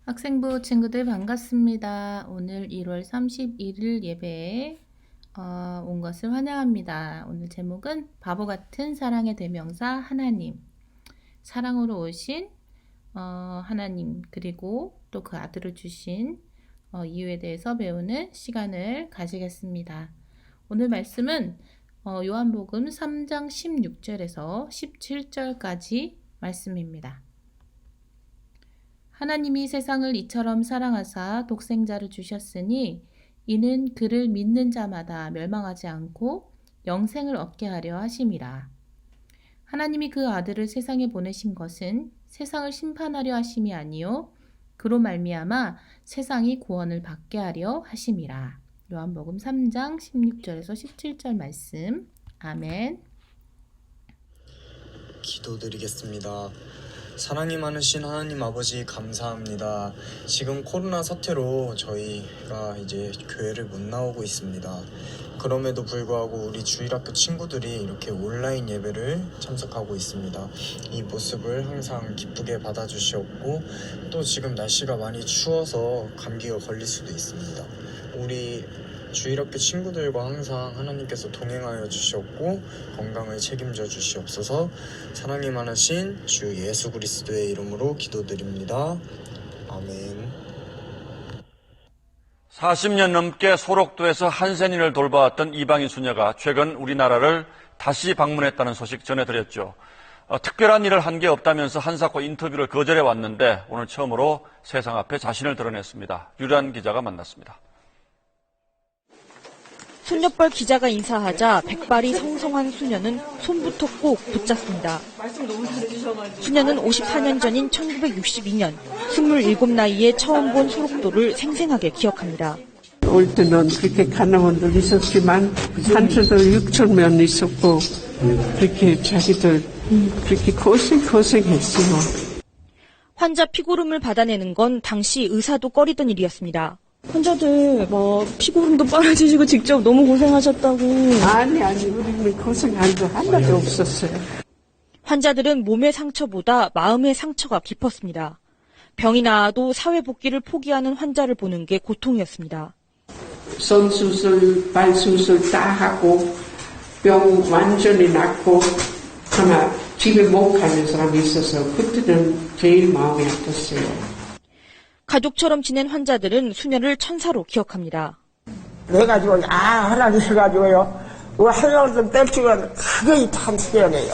학생부 친구들 반갑습니다. 오늘 1월 31일 예배에 온 것을 환영합니다. 오늘 제목은 바보 같은 사랑의 대명사 하나님, 사랑으로 오신 하나님, 그리고 또 그 아들을 주신 이유에 대해서 배우는 시간을 가지겠습니다. 오늘 말씀은 요한복음 3장 16절에서 17절까지 말씀입니다. 하나님이 세상을 이처럼 사랑하사 독생자를 주셨으니 이는 그를 믿는 자마다 멸망하지 않고 영생을 얻게 하려 하심이라. 하나님이 그 아들을 세상에 보내신 것은 세상을 심판하려 하심이 아니요 그로 말미암아 세상이 구원을 받게 하려 하심이라. 요한복음 3장 16절에서 17절 말씀. 아멘. 기도드리겠습니다. 사랑이 많으신 하나님 아버지 감사합니다. 지금 코로나 사태로 저희가 이제 교회를 못 나오고 있습니다. 그럼에도 불구하고 우리 주일학교 친구들이 이렇게 온라인 예배를 참석하고 있습니다. 이 모습을 항상 기쁘게 받아주시었고 또 지금 날씨가 많이 추워서 감기가 걸릴 수도 있습니다. 우리 주일학교 친구들과 항상 하나님께서 동행하여 주시었고 건강을 책임져 주시옵소서. 사랑이 많으신 주 예수 그리스도의 이름으로 기도드립니다. 아멘. 40년 넘게 소록도에서 한센인을 돌봐왔던 이방인 수녀가 최근 우리나라를 다시 방문했다는 소식 전해드렸죠. 특별한 일을 한 게 없다면서 한사코 인터뷰를 거절해 왔는데 오늘 처음으로 세상 앞에 자신을 드러냈습니다. 유란 기자가 만났습니다. 손녀뻘 기자가 인사하자 백발이 성성한 수녀는 손부터 꼭 붙잡습니다. 수녀는 54년 전인 1962년 27 나이에 처음 본 소록도를 생생하게 기억합니다. 올 때는 그렇게 가는 분들 있었지만 한수도 6천 명 있었고 그렇게 자기들 그렇게 고생했어요. 환자 피고름을 받아내는 건 당시 의사도 꺼리던 일이었습니다. 환자들 피고름도 빨아주시고 직접 너무 고생하셨다고. 아니 우리는 고생한 거 하나도 없었어요. 환자들은 몸의 상처보다 마음의 상처가 깊었습니다. 병이 나아도 사회 복귀를 포기하는 환자를 보는 게 고통이었습니다. 손 수술, 발 수술 다 하고 병 완전히 낫고 하나 집에 못 가는 사람이 있어서 그때는 제일 마음이 아팠어요. 가족처럼 지낸 환자들은 수녀를 천사로 기억합니다. 그래가지고 하나님 해가지고요 우리 한명좀 뺄치면 크게 탄식해내요.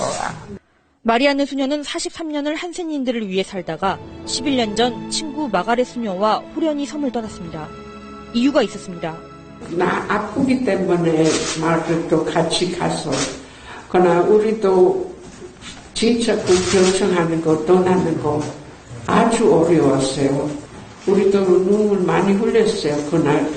마리아느 수녀는 43년을 한센인들을 위해 살다가 11년 전 친구 마가렛 수녀와 호련히 섬을 떠났습니다. 이유가 있었습니다. 나 아프기 때문에 마을도 같이 가서 그러나 우리도 진짜 그 결정하는 거 떠나는 거 아주 어려웠어요. 우리도 눈물 많이 흘렸어요, 그날.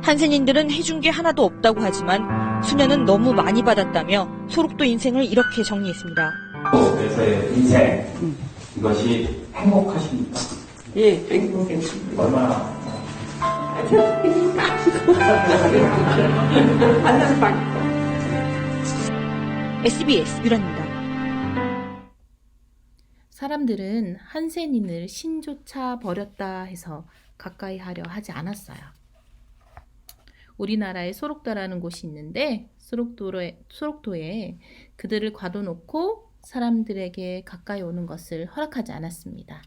한센인들은 해준 게 하나도 없다고 하지만 수녀는 너무 많이 받았다며 소록도 인생을 이렇게 정리했습니다. 그래서의 인생, 이것이 행복하십니까? 예, 행복했습니다. 얼마나? SBS 유란입니다. 사람들은 한센인을 신조차 버렸다 해서 가까이 하려 하지 않았어요. 우리나라에 소록도라는 곳이 있는데 소록도에 그들을 가둬놓고 사람들에게 가까이 오는 것을 허락하지 않았습니다.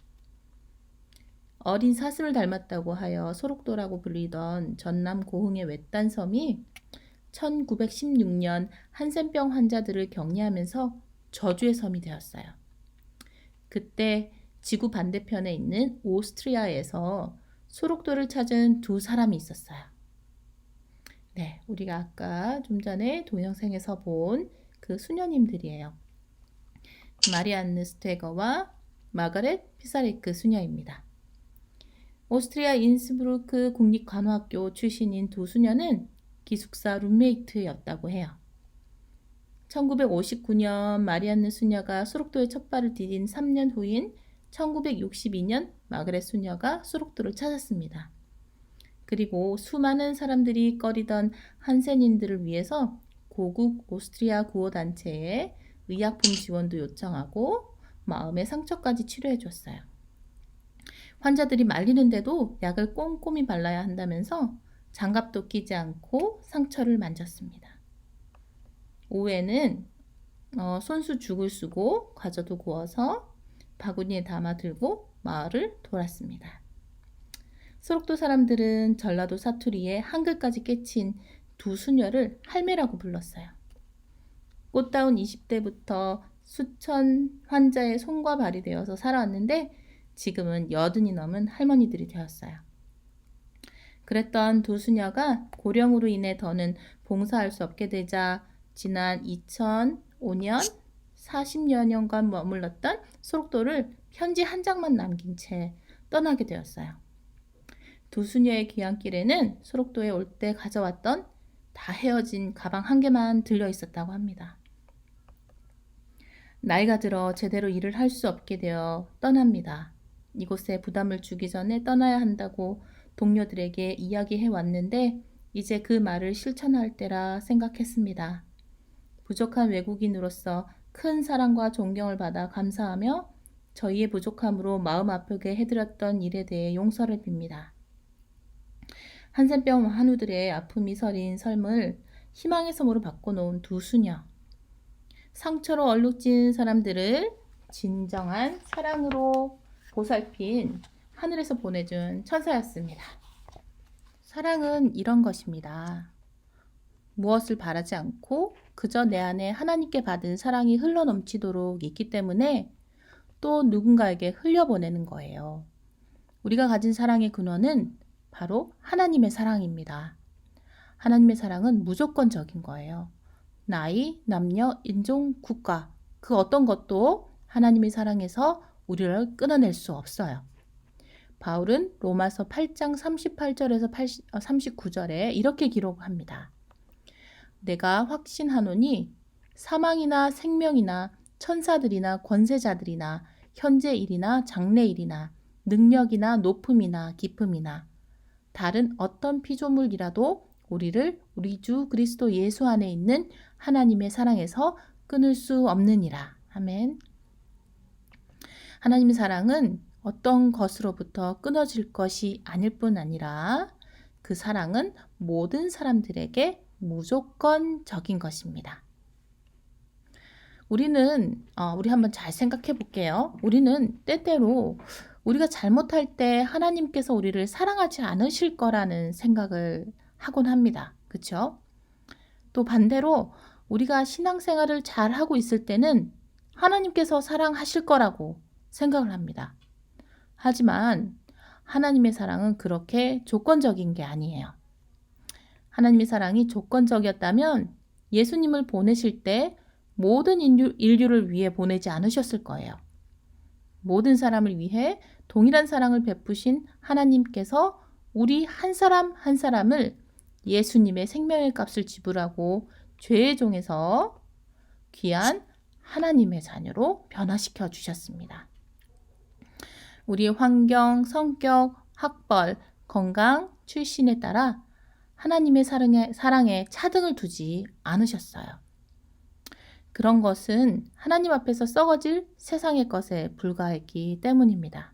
어린 사슴을 닮았다고 하여 소록도라고 불리던 전남 고흥의 외딴 섬이 1916년 한센병 환자들을 격리하면서 저주의 섬이 되었어요. 그때 지구 반대편에 있는 오스트리아에서 소록도를 찾은 두 사람이 있었어요. 네, 우리가 아까 좀 전에 동영상에서 본 그 수녀님들이에요. 마리안느 스테거와 마가렛 피사리크 수녀입니다. 오스트리아 인스브루크 국립간호학교 출신인 두 수녀는 기숙사 룸메이트였다고 해요. 1959년 마리안느 수녀가 소록도에 첫 발을 디딘 3년 후인 1962년 마가렛 수녀가 소록도를 찾았습니다. 그리고 수많은 사람들이 꺼리던 한센인들을 위해서 고국 오스트리아 구호단체에 의약품 지원도 요청하고 마음의 상처까지 치료해 줬어요. 환자들이 말리는데도 약을 꼼꼼히 발라야 한다면서 장갑도 끼지 않고 상처를 만졌습니다. 오후에는 손수 죽을 쓰고 과자도 구워서 바구니에 담아 들고 마을을 돌았습니다. 소록도 사람들은 전라도 사투리에 한글까지 깨친 두 수녀를 할매라고 불렀어요. 꽃다운 20대부터 수천 환자의 손과 발이 되어서 살아왔는데 지금은 80이 넘은 할머니들이 되었어요. 그랬던 두 수녀가 고령으로 인해 더는 봉사할 수 없게 되자 지난 2005년 40여 년간 머물렀던 소록도를 편지 한 장만 남긴 채 떠나게 되었어요. 두 수녀의 귀향길에는 소록도에 올 때 가져왔던 다 헤어진 가방 한 개만 들려 있었다고 합니다. 나이가 들어 제대로 일을 할 수 없게 되어 떠납니다. 이곳에 부담을 주기 전에 떠나야 한다고 동료들에게 이야기해 왔는데 이제 그 말을 실천할 때라 생각했습니다. 부족한 외국인으로서 큰 사랑과 존경을 받아 감사하며 저희의 부족함으로 마음 아프게 해드렸던 일에 대해 용서를 빕니다. 한센병 한우들의 아픔이 서린 삶을 희망의 섬으로 바꿔놓은 두 수녀. 상처로 얼룩진 사람들을 진정한 사랑으로 보살핀 하늘에서 보내준 천사였습니다. 사랑은 이런 것입니다. 무엇을 바라지 않고 그저 내 안에 하나님께 받은 사랑이 흘러넘치도록 있기 때문에 또 누군가에게 흘려보내는 거예요. 우리가 가진 사랑의 근원은 바로 하나님의 사랑입니다. 하나님의 사랑은 무조건적인 거예요. 나이, 남녀, 인종, 국가 그 어떤 것도 하나님의 사랑에서 우리를 끊어낼 수 없어요. 바울은 로마서 8장 38절에서 39절에 이렇게 기록합니다. 내가 확신하노니 사망이나 생명이나 천사들이나 권세자들이나 현재 일이나 장래 일이나 능력이나 높음이나 깊음이나 다른 어떤 피조물이라도 우리를 우리 주 그리스도 예수 안에 있는 하나님의 사랑에서 끊을 수 없느니라. 아멘. 하나님의 사랑은 어떤 것으로부터 끊어질 것이 아닐 뿐 아니라 그 사랑은 모든 사람들에게 무조건적인 것입니다. 우리 한번 잘 생각해 볼게요. 우리는 때때로 우리가 잘못할 때 하나님께서 우리를 사랑하지 않으실 거라는 생각을 하곤 합니다. 그렇죠? 또 반대로 우리가 신앙생활을 잘 하고 있을 때는 하나님께서 사랑하실 거라고 생각을 합니다. 하지만 하나님의 사랑은 그렇게 조건적인 게 아니에요. 하나님의 사랑이 조건적이었다면 예수님을 보내실 때 모든 인류를 위해 보내지 않으셨을 거예요. 모든 사람을 위해 동일한 사랑을 베푸신 하나님께서 우리 한 사람 한 사람을 예수님의 생명의 값을 지불하고 죄의 종에서 귀한 하나님의 자녀로 변화시켜 주셨습니다. 우리의 환경, 성격, 학벌, 건강, 출신에 따라 하나님의 사랑에 차등을 두지 않으셨어요. 그런 것은 하나님 앞에서 썩어질 세상의 것에 불과했기 때문입니다.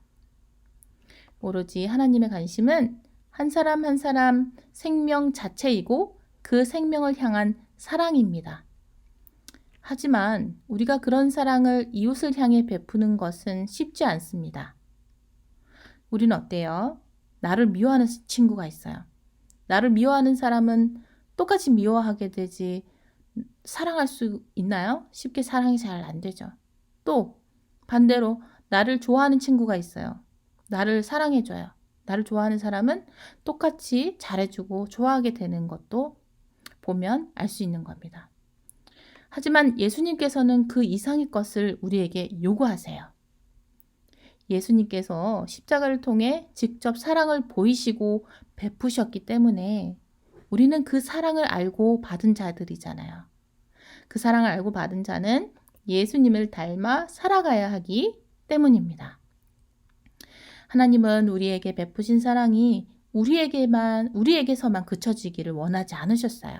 오로지 하나님의 관심은 한 사람 한 사람 생명 자체이고 그 생명을 향한 사랑입니다. 하지만 우리가 그런 사랑을 이웃을 향해 베푸는 것은 쉽지 않습니다. 우리는 어때요? 나를 미워하는 친구가 있어요. 나를 미워하는 사람은 똑같이 미워하게 되지 사랑할 수 있나요? 쉽게 사랑이 잘 안 되죠. 또 반대로 나를 좋아하는 친구가 있어요. 나를 사랑해줘요. 나를 좋아하는 사람은 똑같이 잘해주고 좋아하게 되는 것도 보면 알 수 있는 겁니다. 하지만 예수님께서는 그 이상의 것을 우리에게 요구하세요. 예수님께서 십자가를 통해 직접 사랑을 보이시고 베푸셨기 때문에 우리는 그 사랑을 알고 받은 자들이잖아요. 그 사랑을 알고 받은 자는 예수님을 닮아 살아가야 하기 때문입니다. 하나님은 우리에게 베푸신 사랑이 우리에게서만 그쳐지기를 원하지 않으셨어요.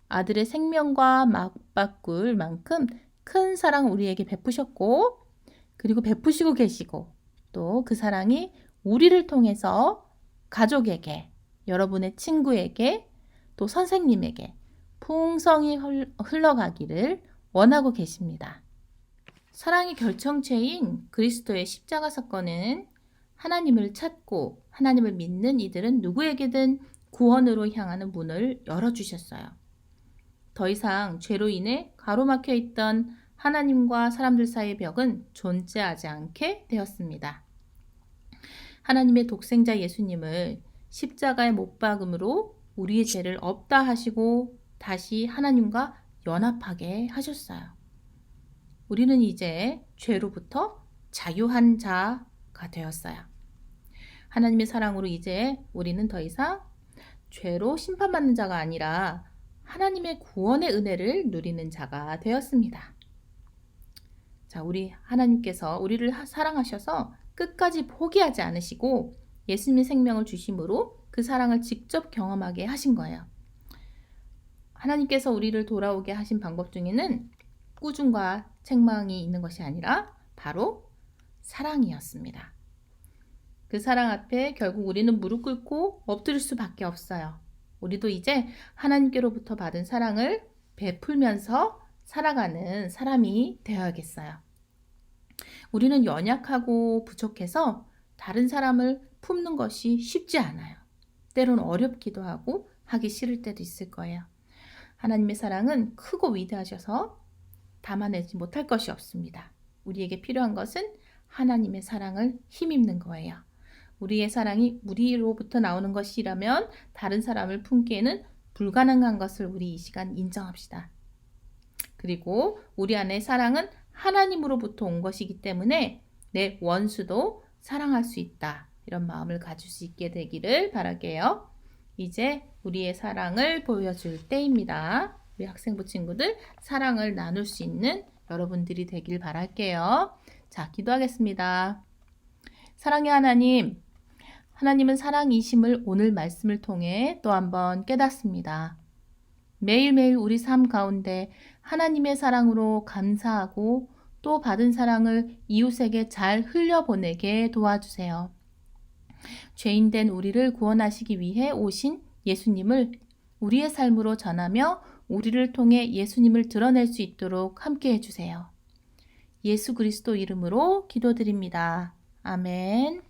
아들의 생명과 맞바꿀 만큼 큰 사랑을 우리에게 베푸셨고 그리고 베푸시고 계시고 또 그 사랑이 우리를 통해서 가족에게, 여러분의 친구에게, 또 선생님에게 풍성히 흘러가기를 원하고 계십니다. 사랑의 결정체인 그리스도의 십자가 사건은 하나님을 찾고 하나님을 믿는 이들은 누구에게든 구원으로 향하는 문을 열어주셨어요. 더 이상 죄로 인해 가로막혀 있던 하나님과 사람들 사이의 벽은 존재하지 않게 되었습니다. 하나님의 독생자 예수님을 십자가에 못 박음으로 우리의 죄를 없다 하시고 다시 하나님과 연합하게 하셨어요. 우리는 이제 죄로부터 자유한 자가 되었어요. 하나님의 사랑으로 이제 우리는 더 이상 죄로 심판받는 자가 아니라 하나님의 구원의 은혜를 누리는 자가 되었습니다. 자, 우리 하나님께서 우리를 사랑하셔서 끝까지 포기하지 않으시고 예수님의 생명을 주심으로 그 사랑을 직접 경험하게 하신 거예요. 하나님께서 우리를 돌아오게 하신 방법 중에는 꾸중과 책망이 있는 것이 아니라 바로 사랑이었습니다. 그 사랑 앞에 결국 우리는 무릎 꿇고 엎드릴 수밖에 없어요. 우리도 이제 하나님께로부터 받은 사랑을 베풀면서 살아가는 사람이 되어야겠어요. 우리는 연약하고 부족해서 다른 사람을 품는 것이 쉽지 않아요. 때론 어렵기도 하고 하기 싫을 때도 있을 거예요. 하나님의 사랑은 크고 위대하셔서 담아내지 못할 것이 없습니다. 우리에게 필요한 것은 하나님의 사랑을 힘입는 거예요. 우리의 사랑이 우리로부터 나오는 것이라면 다른 사람을 품기에는 불가능한 것을 우리 이 시간 인정합시다. 그리고 우리 안의 사랑은 하나님으로부터 온 것이기 때문에 내 원수도 사랑할 수 있다. 이런 마음을 가질 수 있게 되기를 바랄게요. 이제 우리의 사랑을 보여줄 때입니다. 우리 학생부 친구들 사랑을 나눌 수 있는 여러분들이 되길 바랄게요. 자, 기도하겠습니다. 사랑의 하나님, 하나님은 사랑이심을 오늘 말씀을 통해 또 한번 깨닫습니다. 매일매일 우리 삶 가운데 하나님의 사랑으로 감사하고 또 받은 사랑을 이웃에게 잘 흘려보내게 도와주세요. 죄인된 우리를 구원하시기 위해 오신 예수님을 우리의 삶으로 전하며 우리를 통해 예수님을 드러낼 수 있도록 함께 해주세요. 예수 그리스도 이름으로 기도드립니다. 아멘.